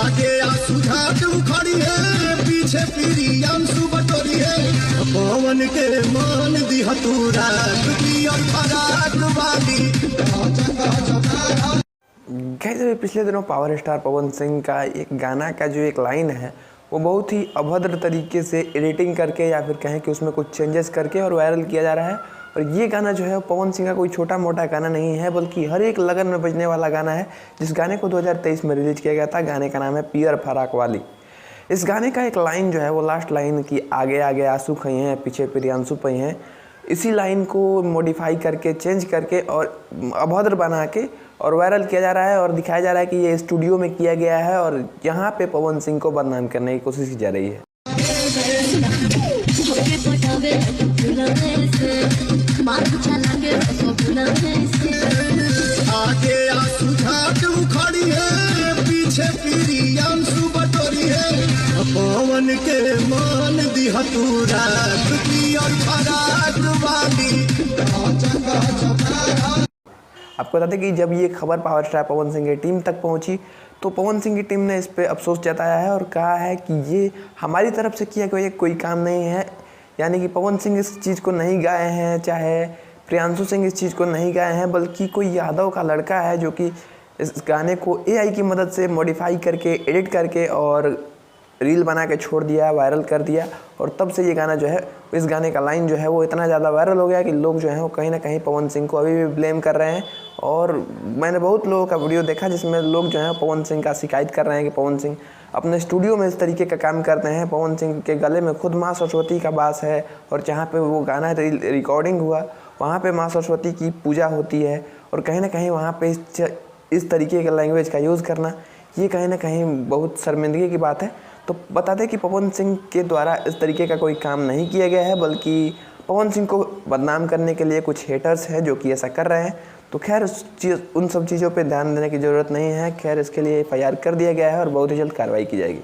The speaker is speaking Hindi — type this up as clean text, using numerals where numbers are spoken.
आगे सुझाट उखड़ी है, पीछे प्रियांशु बटोरी है। पवन के मान दिया तूरा और फराक वाली। खैर पिछले दिनों पावर स्टार पवन सिंह का एक गाना का जो एक लाइन है वो बहुत ही अभद्र तरीके से एडिटिंग करके या फिर कहें कि उसमें कुछ चेंजेस करके और वायरल किया जा रहा है। और ये गाना जो है पवन सिंह का कोई छोटा मोटा गाना नहीं है, बल्कि हर एक लगन में बजने वाला गाना है, जिस गाने को 2023 में रिलीज किया गया था। गाने का नाम है पियर फराक वाली। इस गाने का एक लाइन जो है वो लास्ट लाइन की आगे आगे आंसू खई हैं, पीछे प्रियांशु पई हैं, इसी लाइन को मॉडिफाई करके चेंज करके और अभद्र बना के और वायरल किया जा रहा है और दिखाया जा रहा है कि ये स्टूडियो में किया गया है और यहाँ पे पवन सिंह को बदनाम करने की कोशिश की जा रही है। आगे सुझाट उखड़ी है, पीछे प्रियांशु बटोरी है। पवन के मान दिया तूरा और फराक वाली। आपको बता दें कि जब ये खबर पावर स्टार पवन सिंह की टीम तक पहुंची तो पवन सिंह की टीम ने इस पे अफसोस जताया है और कहा है कि ये हमारी तरफ से किया गया कोई काम नहीं है। यानी कि पवन सिंह इस चीज़ को नहीं गाए हैं, चाहे प्रियांशु सिंह इस चीज़ को नहीं गाए हैं, बल्कि कोई यादव का लड़का है जो कि इस गाने को AI की मदद से मॉडिफाई करके एडिट करके और रील बना के छोड़ दिया, वायरल कर दिया। और तब से ये गाना जो है, इस गाने का लाइन जो है वो इतना ज़्यादा वायरल हो गया कि लोग जो हैं वो कहीं ना कहीं पवन सिंह को अभी भी ब्लेम कर रहे हैं। और मैंने बहुत लोगों का वीडियो देखा जिसमें लोग जो हैं पवन सिंह का शिकायत कर रहे हैं कि पवन सिंह अपने स्टूडियो में इस तरीके का काम करते हैं। पवन सिंह के गले में खुद माँ सरस्वती का वास है और जहाँ पे वो गाना रिकॉर्डिंग हुआ वहाँ पे माँ सरस्वती की पूजा होती है और कहीं ना कहीं वहाँ पे इस तरीके के लैंग्वेज का यूज़ करना ये कहीं ना कहीं बहुत शर्मिंदगी की बात है। तो बता दें कि पवन सिंह के द्वारा इस तरीके का कोई काम नहीं किया गया है, बल्कि पवन सिंह को बदनाम करने के लिए कुछ हेटर्स हैं जो कि ऐसा कर रहे हैं। तो खैर उन सब चीज़ों पे ध्यान देने की ज़रूरत नहीं है। खैर इसके लिए FIR कर दिया गया है और बहुत ही जल्द कार्रवाई की जाएगी।